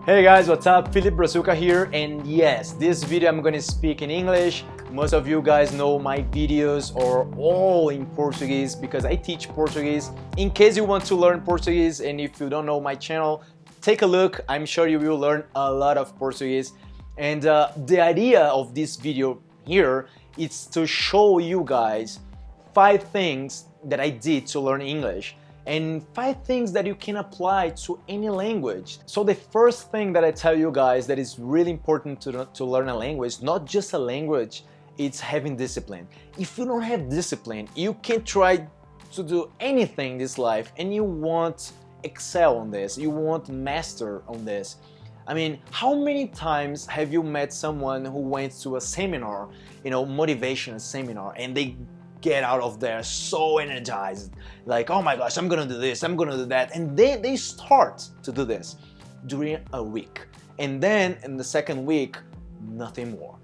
Hey guys, what's up? Philip Brazuca here, and yes, this video I'm gonna speak in English. Most of you guys know my videos are all in Portuguese because I teach Portuguese. In case you want to learn Portuguese and if you don't know my channel, take a look. I'm sure you will learn a lot of Portuguese. And the idea of this video here is to show you guys 5 things that I did to learn English and 5 things that you can apply to any language. So the first thing that I tell you guys that is really important to learn a language, not just a language, it's having discipline. If you don't have discipline, you can try to do anything in this life and you won't excel on this, you won't master on this. I mean, how many times have you met someone who went to a seminar, motivation seminar, and they get out of there so energized, like, oh my gosh, I'm gonna do this, I'm gonna do that, and they start to do this during a week, and then in the second week, nothing more.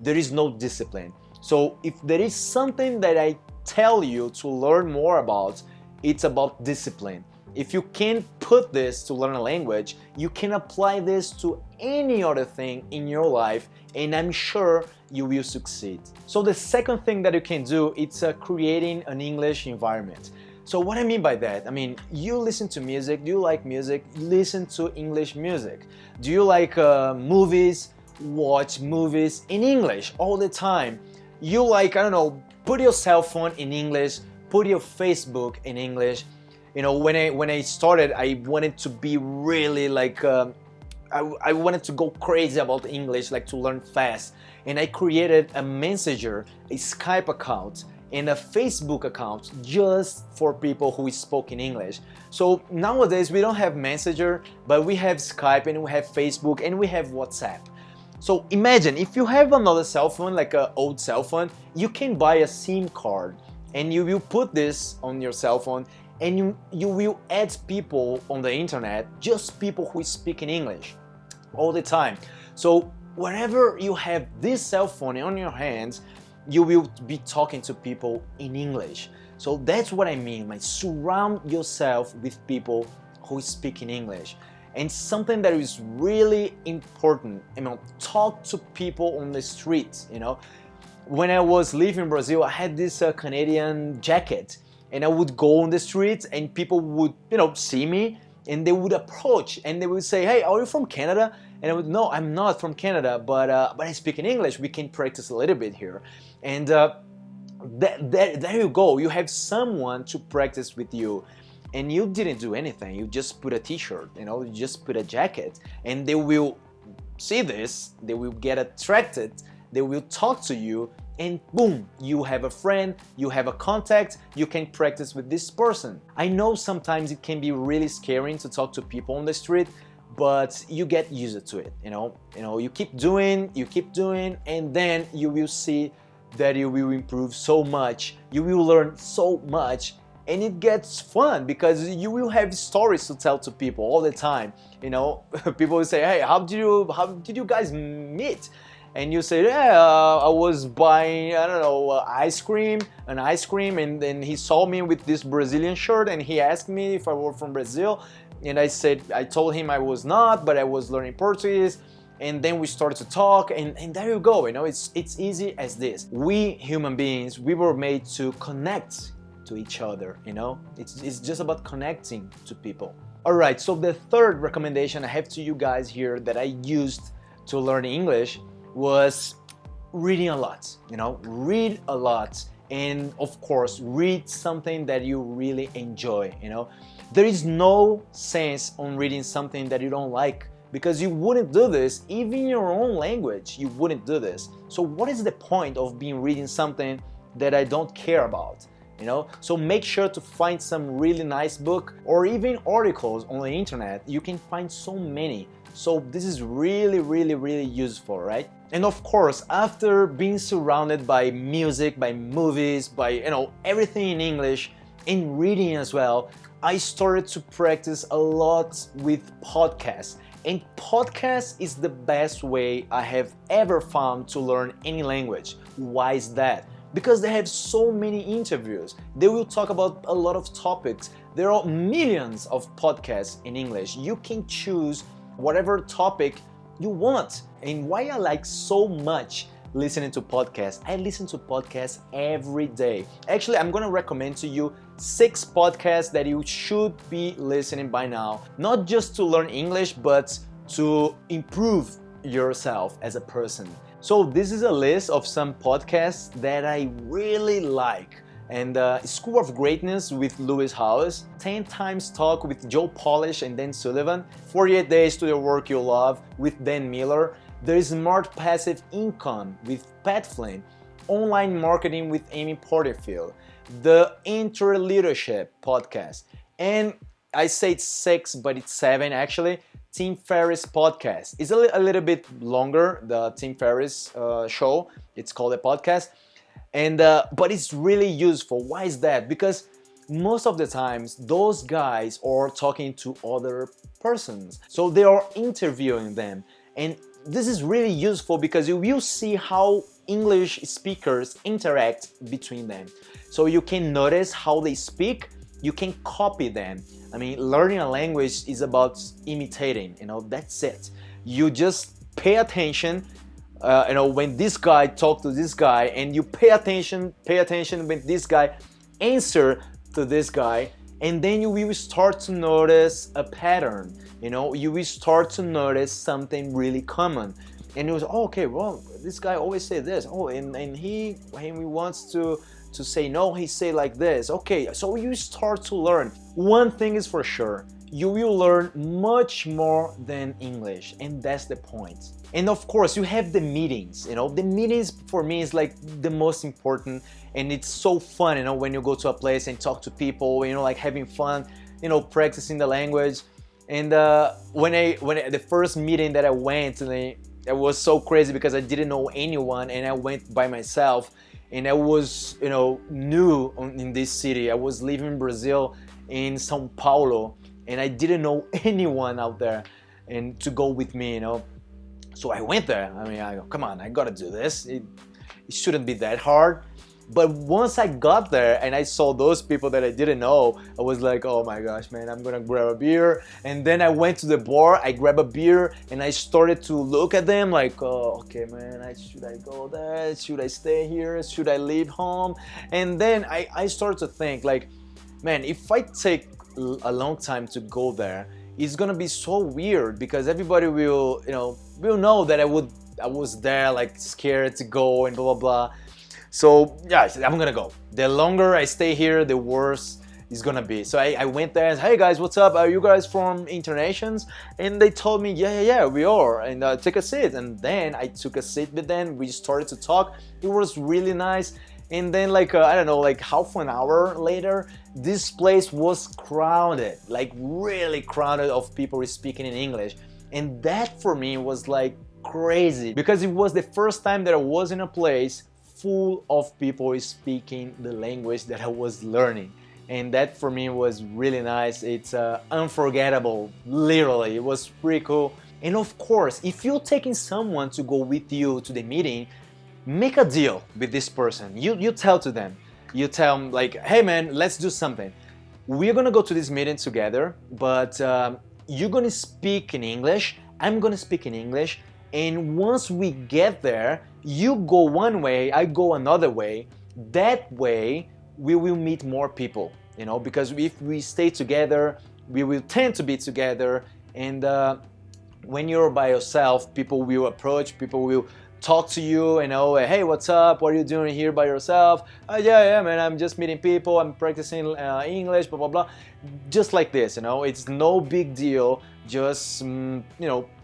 There is no discipline. So if there is something that I tell you to learn more about, it's about discipline. If you can put this to learn a language, you can apply this to any other thing in your life, and I'm sure you will succeed. So the second thing that you can do, it's creating an English environment. So what I mean by that, you listen to music, do you like music? Listen to English music. Do you like movies? Watch movies in English all the time. You like, I don't know, put your cell phone in English, put your Facebook in English. When I started, I wanted to be really like, I wanted to go crazy about English, like to learn fast. And I created a Messenger, a Skype account, and a Facebook account just for people who spoke in English. So nowadays we don't have Messenger, but we have Skype and we have Facebook and we have WhatsApp. So imagine if you have another cell phone, like an old cell phone, you can buy a SIM card and you will put this on your cell phone and you will add people on the internet, just people who speak in English all the time. So wherever you have this cell phone on your hands, you will be talking to people in English. So that's what I mean, like surround yourself with people who speak in English. And something that is really important, talk to people on the streets. When I was living in Brazil, I had this Canadian jacket, and I would go on the streets and people would, see me and they would approach and they would say, hey, are you from Canada? And I would, no, I'm not from Canada, but I speak in English. We can practice a little bit here. And there you go. You have someone to practice with you. And you didn't do anything. You just put a t-shirt, you just put a jacket, and they will see this, they will get attracted, they will talk to you, and boom, you have a friend, you have a contact, you can practice with this person. I know sometimes it can be really scary to talk to people on the street, but you get used to it, you keep doing, and then you will see that you will improve so much, you will learn so much, and it gets fun because you will have stories to tell to people all the time. People will say, hey, how did you guys meet? And you say, yeah, I was buying, I don't know, an ice cream, and then he saw me with this Brazilian shirt and he asked me if I were from Brazil, and I told him I was not, but I was learning Portuguese. And then we started to talk, and there you go. It's easy as this. We human beings, we were made to connect to each other. It's just about connecting to people. All right, so the third recommendation I have to you guys here that I used to learn English was reading a lot. Read a lot, and of course read something that you really enjoy. There is no sense on reading something that you don't like, because you wouldn't do this even in your own language. You wouldn't do this. So what is the point of reading something that I don't care about? So make sure to find some really nice book or even articles on the internet. You can find so many. So this is really, really, really useful, right? And of course, after being surrounded by music, by movies, by everything in English, and reading as well, I started to practice a lot with podcasts. And podcast is the best way I have ever found to learn any language. Why is that? Because they have so many interviews. They will talk about a lot of topics. There are millions of podcasts in English. You can choose whatever topic you want. And why I like so much listening to podcasts, I listen to podcasts every day. Actually, I'm gonna recommend to you 6 podcasts that you should be listening by now, not just to learn English, but to improve yourself as a person. So this is a list of some podcasts that I really like. And School of Greatness with Lewis Howes, 10 Times Talk with Joe Polish and Dan Sullivan, 48 Days to the Work You Love with Dan Miller, The Smart Passive Income with Pat Flynn, Online Marketing with Amy Porterfield, the Enter Leadership podcast, and I say it's 6, but it's 7 actually, Tim Ferriss podcast. It's a little bit longer, the Tim Ferriss show. It's called a podcast. And but it's really useful. Why is that? Because most of the times those guys are talking to other persons, so they are interviewing them, and this is really useful because you will see how English speakers interact between them. So you can notice how they speak, you can copy them. I mean, learning a language is about imitating, that's it. You just pay attention. When this guy talks to this guy, and you pay attention when this guy answer to this guy, and then you will start to notice a pattern. You will start to notice something really common, and it was okay. Well, this guy always say this. Oh, and when he wants to say no, he say like this. Okay, so you start to learn. One thing is for sure, you will learn much more than English, and that's the point. And of course, you have the meetings. The meetings for me is like the most important, and it's so fun. When you go to a place and talk to people, like having fun, practicing the language. And when the first meeting that I went, it was so crazy because I didn't know anyone, and I went by myself. And I was, new in this city. I was living in Brazil, in São Paulo, and I didn't know anyone out there, and to go with me, So I went there. I mean, come on, I gotta do this. It shouldn't be that hard. But once I got there and I saw those people that I didn't know, I was like, oh my gosh, man, I'm gonna grab a beer. And then I went to the bar, I grabbed a beer, and I started to look at them like, oh, okay, man, should I go there? Should I stay here? Should I leave home? And then I started to think like, man, if I take a long time to go there, it's gonna be so weird because everybody will know that I was there like scared to go and blah blah blah. So yeah, I'm gonna go. The longer I stay here, the worse it's gonna be. So I went there and said, hey guys, what's up? Are you guys from Internations? And they told me, yeah, we are. And take a seat. And then I took a seat with them. We started to talk. It was really nice. And then I don't know, like half an hour later, this place was crowded, like really crowded of people speaking in English. And that for me was like crazy because it was the first time that I was in a place full of people speaking the language that I was learning. And that for me was really nice. It's unforgettable, literally. It was pretty cool. And of course, if you're taking someone to go with you to the meeting, make a deal with this person. You tell to them. You tell them like, hey man, let's do something. We're gonna go to this meeting together, but you're gonna speak in English, I'm gonna speak in English, and once we get there, you go one way, I go another way. That way, we will meet more people, because if we stay together, we will tend to be together, and when you're by yourself, people will approach, people will talk to you, hey, what's up? What are you doing here by yourself? Yeah, man, I'm just meeting people, I'm practicing English, blah, blah, blah. Just like this, it's no big deal. Just,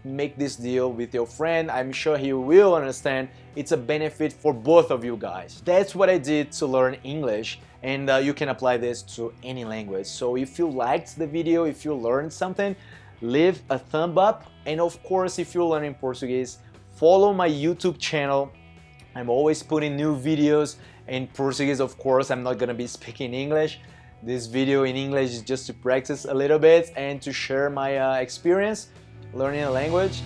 make this deal with your friend. I'm sure he will understand. It's a benefit for both of you guys. That's what I did to learn English, and you can apply this to any language. So if you liked the video, if you learned something, leave a thumb up. And of course, if you're learning Portuguese, follow my YouTube channel. I'm always putting new videos in Portuguese, of course. I'm not gonna be speaking English. This video in English is just to practice a little bit and to share my experience learning a language.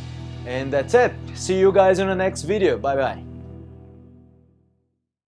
And that's it. See you guys in the next video. Bye bye.